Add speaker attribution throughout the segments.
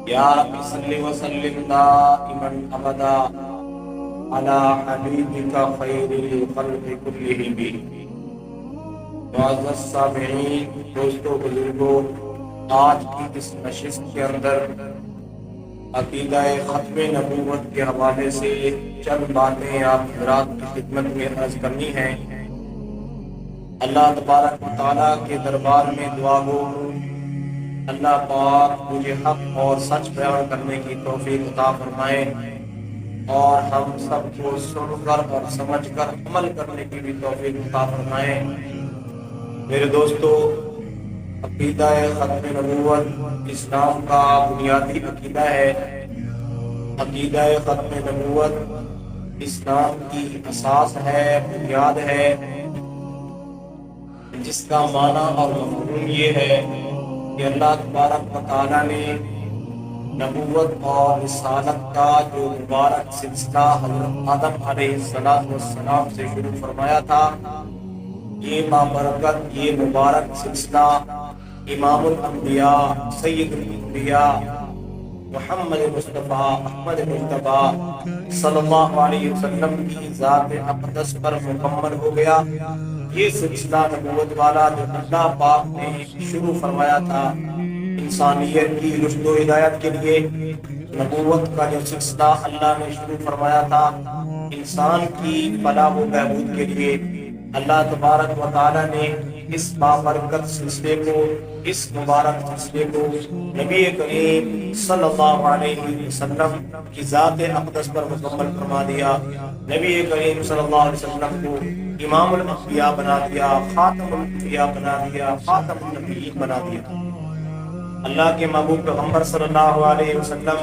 Speaker 1: یا رب صلی وسلم دائما ابدا علی حبیبک خیر الخلق کلہم۔ معزز سامعین، دوستو، بزرگوں، آج کی اس نشست کے اندر عقیدہ ختم نبوت کے حوالے سے چند باتیں آپ حضرات کی خدمت میں عرض کرنی ہیں۔ اللہ تبارک و تعالیٰ کے دربار میں دعا گو اللہ پاک مجھے حق اور سچ بیان کرنے کی توفیق عطا فرمائے اور ہم سب کو سن کر اور سمجھ کر عمل کرنے کی بھی توفیق عطا فرمائے۔ میرے دوستو، عقیدہ ختم نبوت اسلام کا بنیادی عقیدہ ہے۔ عقیدہ ختم نبوت اسلام کی اساس ہے، بنیاد ہے، جس کا معنی اور مفہوم یہ ہے کہ اللہ تبارک و تعالیٰ نے نبوت اور رسالت کا جو مبارک سلسلہ حضرت آدم علیہ السلام سے شروع فرمایا تھا، یہ بابرکت، یہ مبارک سلسلہ امام الانبیاء، سید الانبیاء محمد مصطفیٰ احمد مجتبیٰ صلی اللہ علیہ وسلم کی ذات اقدس پر مکمل ہو گیا۔ یہ سلسلہ نبوت والا جو اللہ پاک نے شروع فرمایا تھا انسانیت کی رشد و ہدایت کے لیے، نبوت کا جو سلسلہ اللہ نے شروع فرمایا تھا انسان کی فلاح و بہبود کے لیے، اللہ تبارک و تعالیٰ نے اس بابرکت سلسلے کو، اس مبارک سلسلے کو نبی کریم صلی اللہ علیہ وسلم کی ذات اقدس پر مکمل فرما دیا۔ نبی کریم صلی اللہ علیہ وسلم کو امام الانبیاء بنا دیا، خاتم الانبیاء بنا دیا، خاتم النبیین بنا دیا۔ اللہ کے محبوب پیغمبر صلی اللہ علیہ وسلم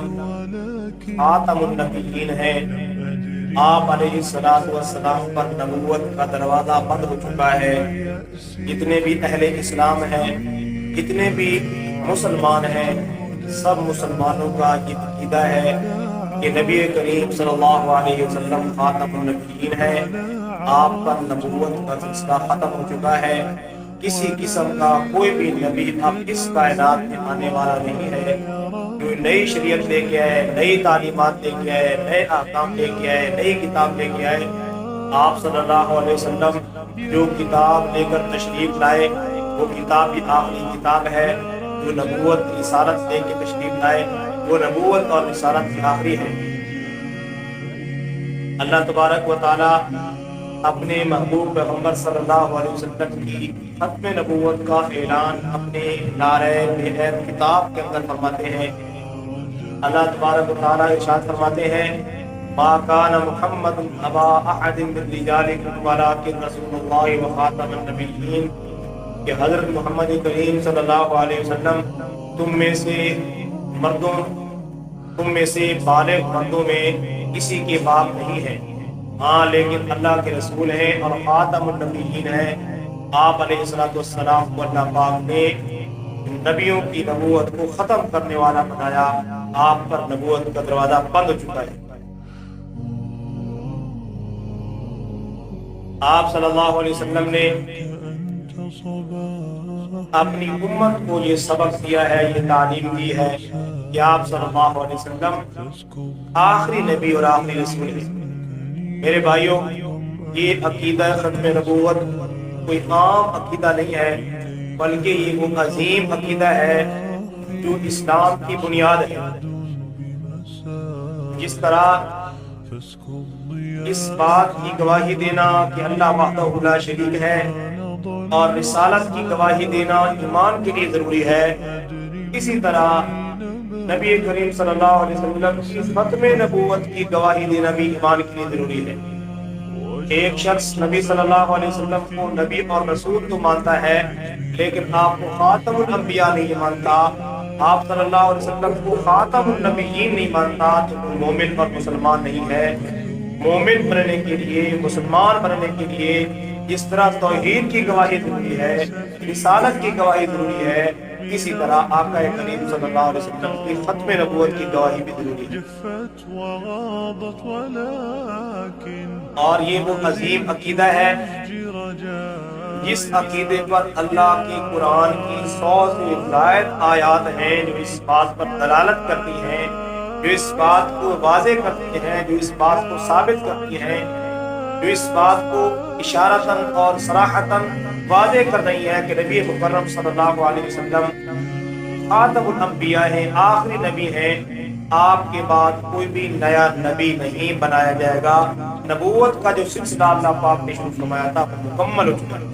Speaker 1: خاتم النبیین ہیں۔ آپ علیہ السلام پر نبوت کا دروازہ بند ہو چکا ہے۔ جتنے بھی اہل اسلام ہیں، جتنے بھی مسلمان ہیں، سب مسلمانوں کا یہ عقیدہ ہے کہ نبی کریم صلی اللہ علیہ وسلم خاتم النبیین ہیں۔ آپ پر نبوت کا سلسلہ ختم ہو چکا ہے۔ کسی قسم کا کوئی بھی نبی اب اس کائنات میں آنے والا نہیں ہے جو نئی شریعت لے کے آئے، نئی تعلیمات لے کے آئے، نئے احکام لے کے آئے، نئی کتاب لے کے آئے۔ آپ صلی اللہ علیہ وسلم جو کتاب لے کر تشریف لائے وہ کتاب ہی آخری کتاب ہے۔ جو نبوت رسالت لے کے تشریف لائے وہ نبوت اور رسالت کی آخری ہے۔ اللہ تبارک و تعالی اپنے محبوب پیغمبر صلی اللہ علیہ وسلم کی ختم نبوت کا اعلان اپنے نعرہ بیعت کتاب کے اندر فرماتے ہیں۔ اللہ تبارک و تعالی ارشاد فرماتے ہیں، ما کان محمد ابا احد من رجالکم ولکن رسول اللہ وخاتم النبیین، کہ حضرت محمد کریم صلی اللہ علیہ وسلم تم میں سے بالغ مردوں میں کسی کے باپ نہیں ہیں، ہاں لیکن اللہ کے رسول ہیں اور خاتم النبیین ہیں۔ آپ علیہ السلام کو اللہ پاک نے نبیوں کی نبوت کو ختم کرنے والا بنایا۔ آپ پر نبوت کا دروازہ بند ہو چکا ہے۔ آپ صلی اللہ علیہ وسلم نے اپنی امت کو یہ سبق دیا ہے، یہ تعلیم دی ہے کہ آپ صلی اللہ علیہ وسلم آخری نبی اور آخری رسول ہیں۔ میرے بھائیوں، یہ عقیدہ ختم نبوت کوئی عام عقیدہ نہیں ہے، بلکہ یہ وہ عظیم عقیدہ ہے جو اسلام کی بنیاد ہے۔ جس طرح اس بات کی گواہی دینا کہ اللہ وحدہ لا شریک ہے اور رسالت کی گواہی دینا ایمان کے لیے ضروری ہے، اسی طرح نبی کریم صلی اللہ علیہ وسلم کی ختم نبوت کی گواہی دینا بھی ایمان کے لیے ضروری ہے۔ ایک شخص نبی صلی اللہ علیہ وسلم کو نبی اور رسول تو مانتا ہے، لیکن آپ کو خاتم الانبیاء نہیں مانتا، آپ صلی اللہ علیہ وسلم کو خاتم النبیین نہیں مانتا، تو وہ مومن اور مسلمان نہیں ہے۔ مومن بننے کے لیے، مسلمان بننے کے لیے جس طرح توحید کی گواہی ضروری ہے، رسالت کی گواہی ضروری ہے، اسی طرح آقا کریم صلی اللہ علیہ وسلم کی ختم نبوت کی گواہی بھی ضروری ہے۔ اور یہ وہ عظیم عقیدہ ہے جس عقیدے پر اللہ کی قرآن کی 100 سے زائد آیات ہیں جو اس بات پر دلالت کرتی ہیں، جو اس بات کو واضح کرتی ہیں، جو اس بات کو ثابت کرتی ہیں، جو اس بات کو اشارتاً اور صراحتاً واضح کر رہی ہے کہ نبی مکرم صلی اللہ علیہ وسلم خاتم الانبیاء ہیں، آخری نبی ہیں، آپ کے بعد کوئی بھی نیا نبی نہیں بنایا جائے گا۔ نبوت کا جو سلسلہ اللہ پاک نے شروع فرمایا تھا وہ مکمل ہو چکا ہے۔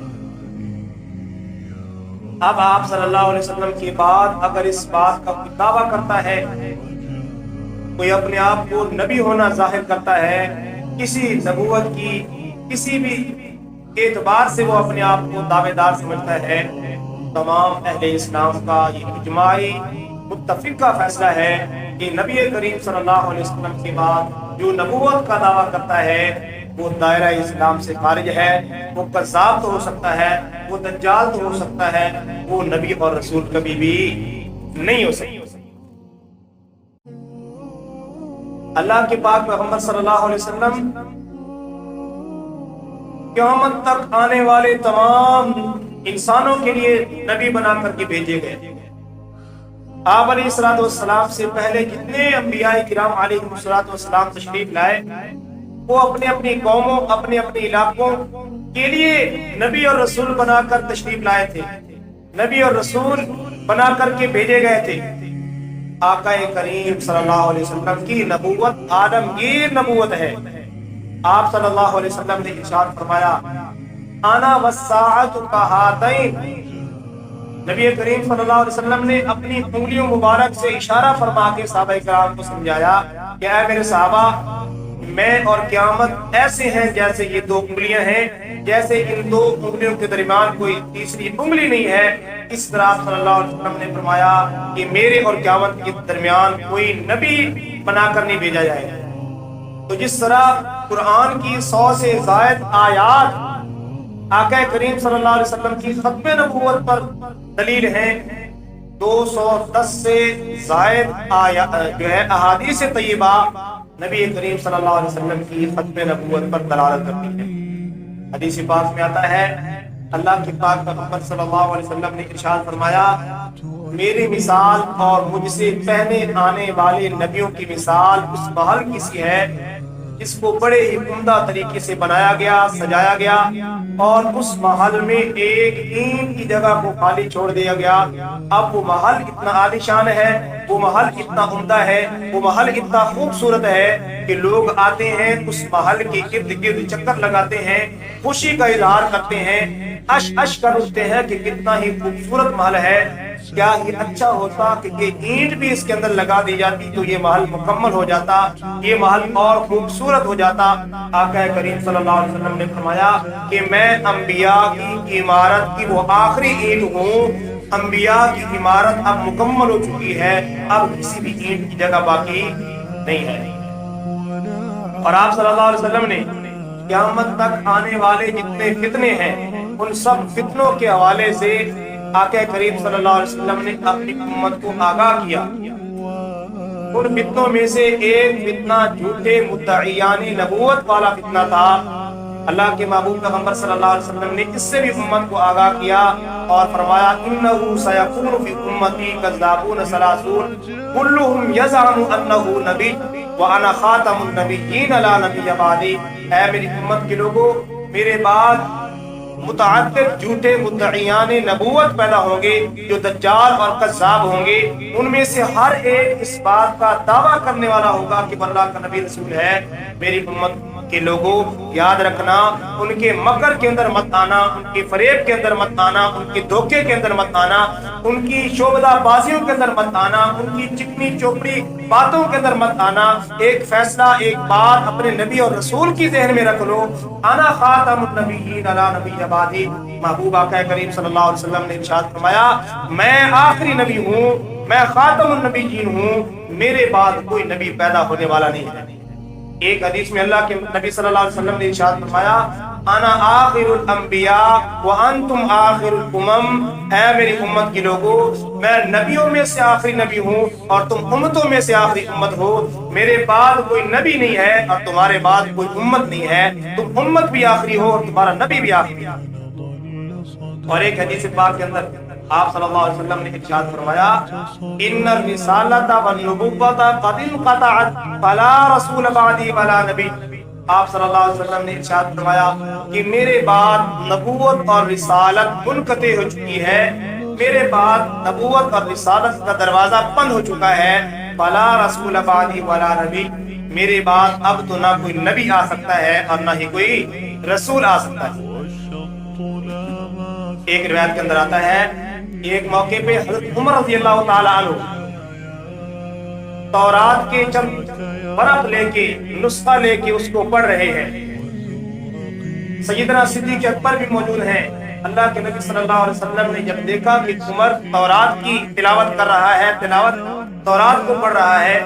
Speaker 1: اب آپ صلی اللہ علیہ وسلم کے بعد اگر اس بات کا کوئی دعویٰ کرتا ہے، کوئی اپنے آپ کو نبی ہونا ظاہر کرتا ہے، کسی نبوت کی کسی بھی اعتبار سے وہ اپنے آپ کو دعوے دار سمجھتا ہے، تمام اہل اسلام کا یہ اجماعی متفقہ فیصلہ ہے کہ نبی کریم صلی اللہ علیہ وسلم کے بعد جو نبوت کا دعویٰ کرتا ہے وہ دائرہ اسلام سے خارج ہے، وہ کذاب تو ہو سکتا ہے، وہ دجال تو ہو سکتا ہے، وہ نبی اور رسول کبھی بھی نہیں ہو سکتا۔ اللہ کے پاک پیغمبر صلی اللہ علیہ وسلم قیامت تک آنے والے تمام انسانوں کے لیے نبی بنا کر کے بھیجے گئے۔ آپ علیہ السلام سے پہلے جتنے انبیاء کرام علیہ السلام تشریف لائے وہ اپنے اپنی قوموں، اپنے اپنے علاقوں کے لیے نبی اور رسول بنا کر تشریف لائے تھے، نبی اور رسول بنا کر کے بھیجے گئے تھے۔ آقا کریم صلی اللہ علیہ وسلم کی نبوت عالمگیر نبوت ہے۔ آپ صلی اللہ علیہ وسلم نے ارشاد فرمایا انا والساعۃ کہاتین۔ نبی کریم صلی اللہ علیہ وسلم نے اپنی انگلیوں مبارک سے اشارہ فرما کے صحابہ کرام کو سمجھایا کہ اے میرے صحابہ، میں اور قیامت ایسے ہیں جیسے یہ دو انگلیاں ہیں، جیسے ان دو انگلیوں کے درمیان کوئی تیسری انگلی نہیں ہے، اس طرح صلی اللہ علیہ وسلم نے فرمایا کہ میرے اور قیامت کے درمیان کوئی نبی بنا کر نہیں بھیجا جائے گا۔ تو جس طرح قرآن کی 100 سے زائد آیات آقا کریم صلی اللہ علیہ وسلم کی ختم نبوت پر دلیل ہیں، 210 سے زائد جو ہے احادیث طیبہ نبی کریم صلی اللہ علیہ وسلم کی ختم نبوت پر دلالت کرتی ہے۔ حدیث پاک میں آتا ہے اللہ کے پاک پیغمبر صلی اللہ علیہ وسلم نے ارشاد فرمایا میری مثال اور مجھ سے پہلے آنے والے نبیوں کی مثال اس محل کی سی ہے جس کو بڑے ہی عمدہ طریقے سے بنایا گیا، سجایا گیا، اور اس محل میں ایک اینٹ کی جگہ کو خالی چھوڑ دیا گیا۔ اب وہ محل اتنا عالیشان ہے، وہ محل اتنا عمدہ ہے، وہ محل اتنا خوبصورت ہے کہ لوگ آتے ہیں اس محل کے ارد گرد چکر لگاتے ہیں، خوشی کا اظہار کرتے ہیں، اش کر اٹھتے ہیں کہ کتنا ہی خوبصورت محل ہے، کیا ہی اچھا ہوتا کہ اینٹ بھی اس کے اندر لگا دی جاتی تو یہ محل مکمل ہو جاتا، یہ محل اور خوبصورت ہو جاتا۔ آقا کریم صلی اللہ علیہ وسلم نے فرمایا کہ میں انبیاء کی عمارت کی وہ آخری اینٹ ہوں، انبیاء کی عمارت اب مکمل ہو چکی ہے، اب کسی بھی اینٹ کی جگہ باقی نہیں ہے۔ اور آپ صلی اللہ علیہ وسلم نے قیامت تک آنے والے جتنے فتنے ہیں ان سب فتنوں کے حوالے سے آقا کریم صلی اللہ علیہ وسلم نے اپنی امت کو آگاہ کیا۔ ان فتنوں میں سے ایک فتنہ جھوٹے مدعیان نبوت والا فتنہ تھا۔ اللہ کے محبوب پیغمبر صلی اللہ علیہ وسلم نے اس سے بھی امت کو آگاہ کیا اور فرمایا انہو سیکون فی امتی کذابون ثلاثون کلہم یزعم انہو نبی وانا خاتم النبیین لا نبی بعدی۔ اے میری امت کے لوگوں، میرے بعد متعدد جھوٹے مدعیان نبوت پیدا ہوں گے جو دجال اور کذاب ہوں گے، ان میں سے ہر ایک اس بات کا دعویٰ کرنے والا ہوگا کہ اللہ کا نبی رسول ہے۔ میری امت کے لوگوں یاد رکھنا، ان کے مکر کے اندر مت آنا، ان کے فریب کے اندر مت آنا، ان کے دھوکے کے اندر مت آنا، ان کی شعبدہ بازیوں کے اندر مت آنا، ان کی چکنی چوپڑی باتوں کے اندر مت آنا۔ ایک فیصلہ، ایک بات اپنے نبی اور رسول کی ذہن میں رکھ لو، انا خاتم النبیین لا نبی بعدی۔ محبوب آقا کریم صلی اللہ علیہ وسلم نے ارشاد فرمایا میں آخری نبی ہوں، میں خاتم النبیین ہوں، میرے بعد کوئی نبی پیدا ہونے والا نہیں ہے۔ ایک حدیث میں اللہ کے نبی صلی اللہ علیہ وسلم نے ارشاد فرمایا انا آخر الانبیاء وانتم آخر الامم۔ اے میری امت کی لوگوں، میں نبیوں میں سے آخری نبی ہوں اور تم امتوں میں سے آخری امت ہو۔ میرے بعد کوئی نبی نہیں ہے اور تمہارے بعد کوئی امت نہیں ہے، تم امت بھی آخری ہو اور تمہارا نبی بھی آخری ہے۔ اور ایک حدیث پاک کے اندر آپ صلی اللہ علیہ وسلم نے ارشاد فرمایا ان الرسالۃ والنبوۃ قد انقطعت فلا رسول بعدی ولا نبی. آپ صلی اللہ علیہ وسلم نے ارشاد فرمایا کہ میرے بعد نبوت اور رسالت منقطع ہو چکی ہے، میرے بعد نبوت اور رسالت کا دروازہ بند ہو چکا ہے. فلا رسول بعدی ولا نبی، میرے بعد اب تو نہ کوئی نبی آ سکتا ہے اور نہ ہی کوئی رسول آ سکتا ہے. ایک روایت کے اندر آتا ہے ایک موقع پہ حضرت عمر رضی اللہ تعالی عنہ تورات کے چند ورق لے کے نسخہ لے کے اس کو پڑھ رہے ہیں. سیدنا صدیق اکبر بھی موجود ہیں. اللہ کے نبی صلی اللہ علیہ وسلم نے جب دیکھا کہ عمر تورات کی تلاوت کر رہا ہے، تلاوت تورات کو پڑھ رہا ہے،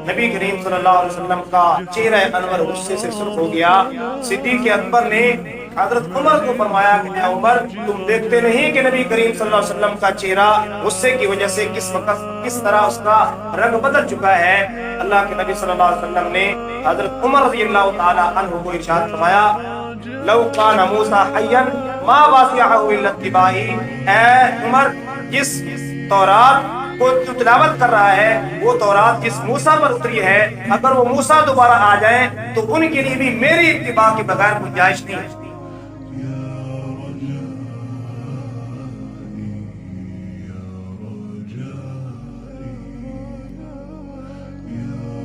Speaker 1: نبی کریم صلی اللہ علیہ وسلم کا چہرہ انور غصے سے سرخ ہو گیا. صدیق اکبر نے حضرت عمر کو فرمایا کہ اے عمر، تم دیکھتے نہیں کہ نبی کریم صلی اللہ علیہ وسلم کا چہرہ غصے کی وجہ سے کس وقت کس طرح اس کا رنگ بدل چکا ہے. اللہ کے نبی صلی اللہ علیہ وسلم نے حضرت عمر رضی اللہ تعالی عنہ کو ارشاد فرمایا لو کان موسیٰ حیا ما واسعہ الا اتباعی. اے عمر، جس تورات کو جو تلاوت کر رہا ہے وہ تورات جس موسیٰ پر اتری ہے، اگر وہ موسیٰ دوبارہ آ جائیں تو ان کے لیے بھی میری اتباع کے بغیر گنجائش نہیں.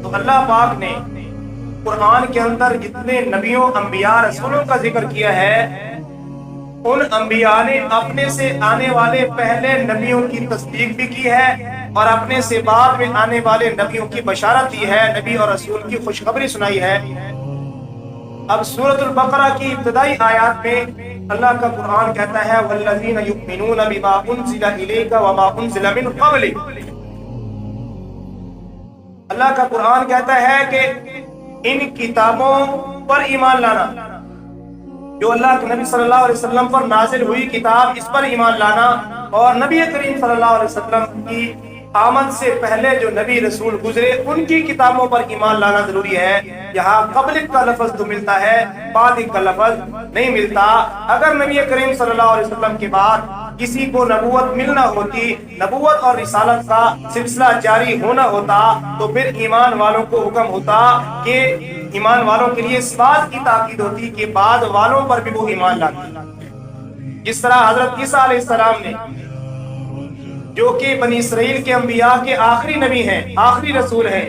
Speaker 1: تو اللہ پاک نے قرآن کے اندر جتنے نبیوں، انبیاء، رسولوں کا ذکر کیا ہے، ان انبیاء نے اپنے سے آنے والے پہلے نبیوں کی تصدیق بھی کی ہے اور اپنے سے بعد میں آنے والے نبیوں کی بشارت دی ہے، نبی اور رسول کی خوشخبری سنائی ہے. اب سورۃ البقرہ کی ابتدائی آیات میں اللہ کا قرآن کہتا ہے والذین یؤمنون بما انزل الیک وما انزل من قبلک. اللہ کا قرآن کہتا ہے کہ ان کتابوں پر ایمان لانا، جو اللہ کے نبی صلی اللہ علیہ وسلم پر نازل ہوئی کتاب، اس پر ایمان لانا، اور نبی کریم صلی اللہ علیہ وسلم کی آمد سے پہلے جو نبی رسول گزرے ان کی کتابوں پر ایمان لانا ضروری ہے. یہاں قبلک کا لفظ تو ملتا ہے، بعدک کا لفظ نہیں ملتا. اگر نبی کریم صلی اللہ علیہ وسلم کے بعد کسی کو نبوت ملنا ہوتی، نبوت اور رسالت کا سلسلہ جاری ہونا ہوتا، تو پھر ایمان والوں کو حکم ہوتا کہ ایمان والوں کے لیے اس بات کی تاکید ہوتی کہ بعد والوں پر بھی وہ ایمان لاتے. جس طرح حضرت عیسیٰ علیہ السلام نے، جو کہ بنی اسرائیل کے انبیاء کے آخری نبی ہیں، آخری رسول ہیں،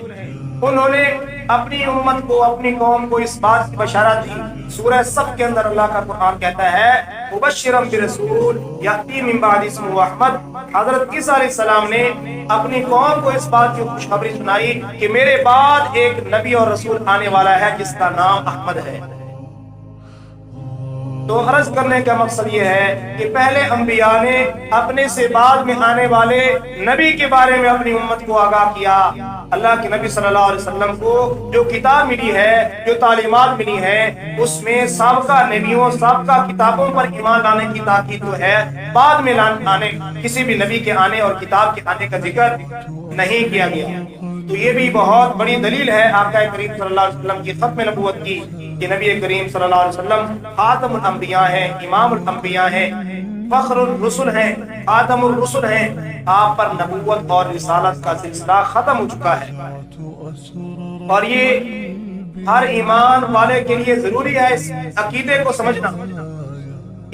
Speaker 1: انہوں نے اپنی امت کو، اپنی قوم کو اس بات کی بشارت دی. سورہ صف کے اندر اللہ کا قرآن کہتا ہے مبشرا برسول یأتی من بعد اسمہ احمد. حضرت عیسیٰ علیہ السلام نے اپنی قوم کو اس بات کی خوشخبری سنائی کہ میرے بعد ایک نبی اور رسول آنے والا ہے جس کا نام احمد ہے. تو عرض کرنے کا مقصد یہ ہے کہ پہلے انبیاء نے اپنے سے بعد میں آنے والے نبی کے بارے میں اپنی امت کو آگاہ کیا. اللہ کے نبی صلی اللہ علیہ وسلم کو جو کتاب ملی ہے، جو تعلیمات ملی ہیں، اس میں سابقہ نبیوں، سابقہ کتابوں پر ایمان لانے کی تاکید تو ہے، بعد میں آنے کسی بھی نبی کے آنے اور کتاب کے آنے کا ذکر نہیں کیا گیا. تو یہ بھی بہت بڑی دلیل ہے آقا کریم صلی اللہ علیہ وسلم کی ختم نبوت کی کہ نبی کریم صلی اللہ علیہ وسلم خاتم الانبیاء ہیں، امام الانبیاء ہیں، فخر الرسل ہیں، خاتم الرسل ہیں. آپ پر نبوت اور رسالت کا سلسلہ ختم ہو چکا ہے. اور یہ ہر ایمان والے کے لیے ضروری ہے اس عقیدے کو سمجھنا،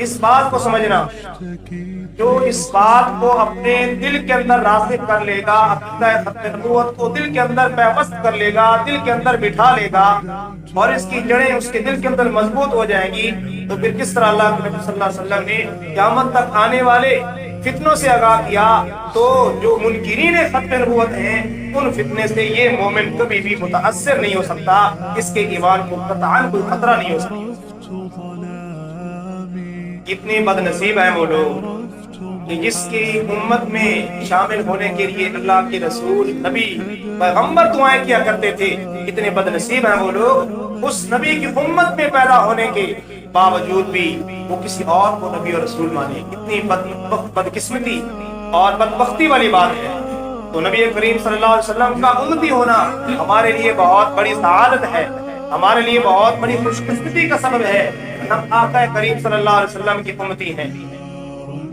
Speaker 1: اس بات کو سمجھنا. جو اس بات کو اپنے دل کے اندر راسخ کر لے گا، عقیدہ ختم نبوت کو دل کے اندر پیوست کر لے گا، دل کے اندر بٹھا لے گا اور اس کی جڑیں اس کے دل کے اندر مضبوط ہو جائیں گی، تو پھر کس طرح اللہ کے نبی صلی اللہ علیہ وسلم نے قیامت تک آنے والے فتنوں سے آگاہ کیا، تو جو منکرین ختم نبوت ہیں ان فتنے سے یہ مومن کبھی بھی متاثر نہیں ہو سکتا، اس کے ایمان کو قطعاً کوئی خطرہ نہیں ہو سکتا. کتنی بد نصیب ہیں وہ لوگ کہ جس کی امت میں شامل ہونے کے لیے اللہ کے رسول، نبی، پیغمبر دعائیں کیا کرتے تھے. کتنے بد نصیب ہیں وہ لوگ اس نبی کی امت میں پیدا ہونے کے باوجود بھی وہ کسی اور کو نبی اور رسول مانے. کتنی بدقسمتی اور بدبختی والی بات ہے. تو نبی کریم صلی اللہ علیہ وسلم کا امتی ہونا ہمارے لیے بہت بڑی سعادت ہے، ہمارے لیے بہت بڑی خوش قسمتی کا سبب ہے. ہم آقا کریم صلی اللہ علیہ وسلم کی امتی ہیں.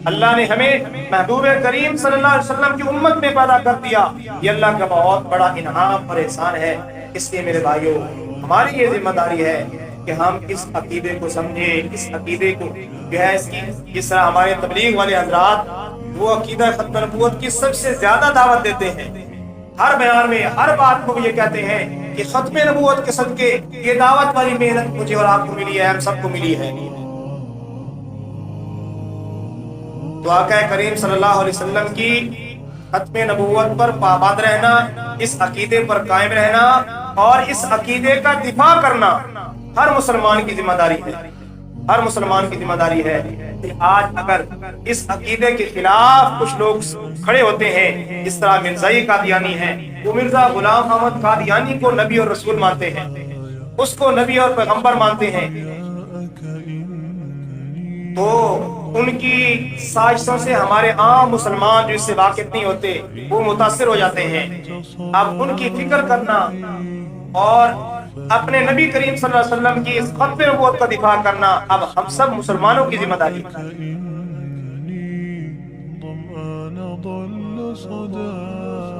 Speaker 2: اللہ نے ہمیں محبوب کریم صلی اللہ علیہ وسلم کی امت میں پیدا کر دیا، یہ اللہ کا بہت بڑا انعام اور احسان ہے۔ اس لیے میرے بھائیو، ہماری یہ ذمہ داری ہے کہ ہم اس عقیدے کو سمجھیں، اس عقیدے کو جو ہے اس کی، جس طرح ہمارے تبلیغ والے حضرات وہ عقیدہ ختم نبوت کی سب سے زیادہ دعوت دیتے ہیں، ہر بیان میں ہر بات کو یہ کہتے ہیں کہ ختم نبوت کے صدقے یہ دعوت والی محنت مجھے اور آپ کو ملی ہے، ہم سب کو ملی ہے۔ تو آقا کریم صلی اللہ علیہ وسلم کی ختم نبوت پر پابند رہنا، اس عقیدے پر قائم رہنا اور اس عقیدے کا دفاع کرنا ہر مسلمان کی ذمہ داری ہے، ہر مسلمان کی ذمہ داری ہے۔ کہ آج اگر اس عقیدے کے خلاف کچھ لوگ کھڑے ہوتے ہیں، اس طرح مرزائی قادیانی ہیں، وہ مرزا غلام احمد قادیانی کو نبی اور رسول مانتے ہیں، اس کو نبی اور پیغمبر مانتے ہیں، تو ان کی سازشوں سے ہمارے عام مسلمان جو اس سے واقف نہیں ہوتے وہ متاثر ہو جاتے ہیں۔ اب ان کی فکر کرنا اور اپنے نبی کریم صلی اللہ علیہ وسلم کی اس ختم نبوت کا دفاع کرنا اب ہم سب مسلمانوں کی ذمہ داری ہے۔